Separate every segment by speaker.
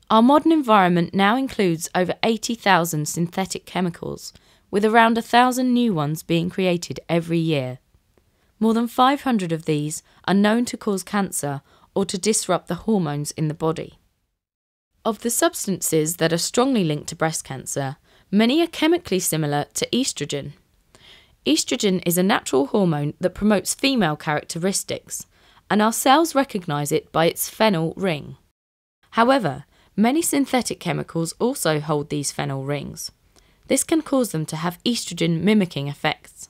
Speaker 1: Our modern environment now includes over 80,000 synthetic chemicals, with around 1,000 new ones being created every year. More than 500 of these are known to cause cancer or to disrupt the hormones in the body. Of the substances that are strongly linked to breast cancer, many are chemically similar to estrogen. Estrogen is a natural hormone that promotes female characteristics, and our cells recognise it by its phenyl ring. However, many synthetic chemicals also hold these phenyl rings. This can cause them to have estrogen mimicking effects.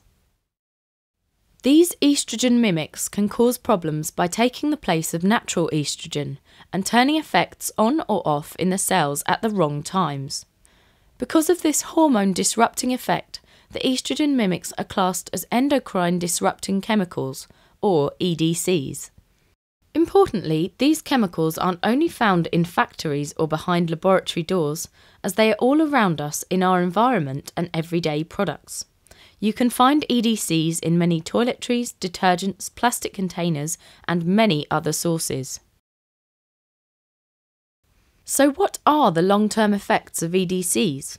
Speaker 1: These estrogen mimics can cause problems by taking the place of natural estrogen and turning effects on or off in the cells at the wrong times. Because of this hormone disrupting effect, the estrogen mimics are classed as endocrine disrupting chemicals, or EDCs. Importantly, these chemicals aren't only found in factories or behind laboratory doors, as they are all around us in our environment and everyday products. You can find EDCs in many toiletries, detergents, plastic containers, and many other sources. So what are the long-term effects of EDCs?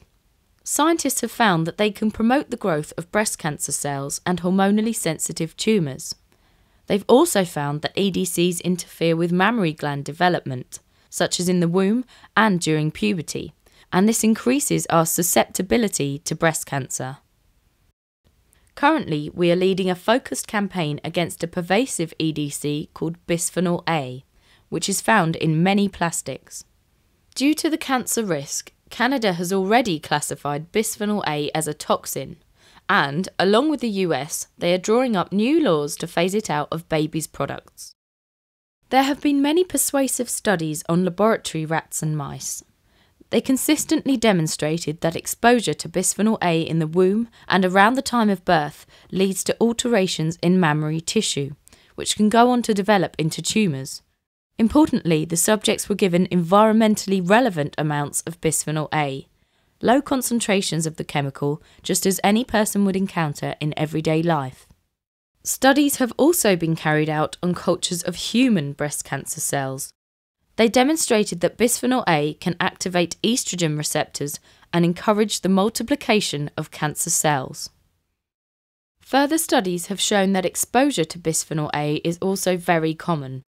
Speaker 1: Scientists have found that they can promote the growth of breast cancer cells and hormonally sensitive tumours. They've also found that EDCs interfere with mammary gland development, such as in the womb and during puberty, and this increases our susceptibility to breast cancer. Currently, we are leading a focused campaign against a pervasive EDC called bisphenol A, which is found in many plastics. Due to the cancer risk, Canada has already classified bisphenol A as a toxin, and, along with the US, they are drawing up new laws to phase it out of babies' products. There have been many persuasive studies on laboratory rats and mice. They consistently demonstrated that exposure to bisphenol A in the womb and around the time of birth leads to alterations in mammary tissue, which can go on to develop into tumours. Importantly, the subjects were given environmentally relevant amounts of bisphenol A, low concentrations of the chemical, just as any person would encounter in everyday life. Studies have also been carried out on cultures of human breast cancer cells. They demonstrated that bisphenol A can activate estrogen receptors and encourage the multiplication of cancer cells. Further studies have shown that exposure to bisphenol A is also very common.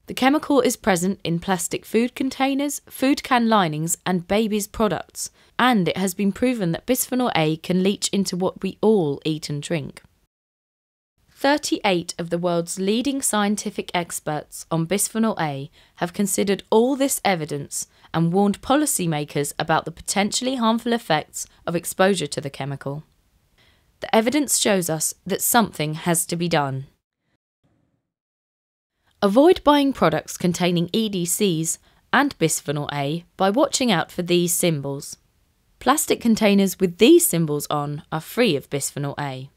Speaker 1: The chemical is present in plastic food containers, food can linings, and babies' products, and it has been proven that bisphenol A can leach into what we all eat and drink. 38 of the world's leading scientific experts on bisphenol A have considered all this evidence and warned policymakers about the potentially harmful effects of exposure to the chemical. The evidence shows us that something has to be done. Avoid buying products containing EDCs and bisphenol A by watching out for these symbols. Plastic containers with these symbols on are free of bisphenol A.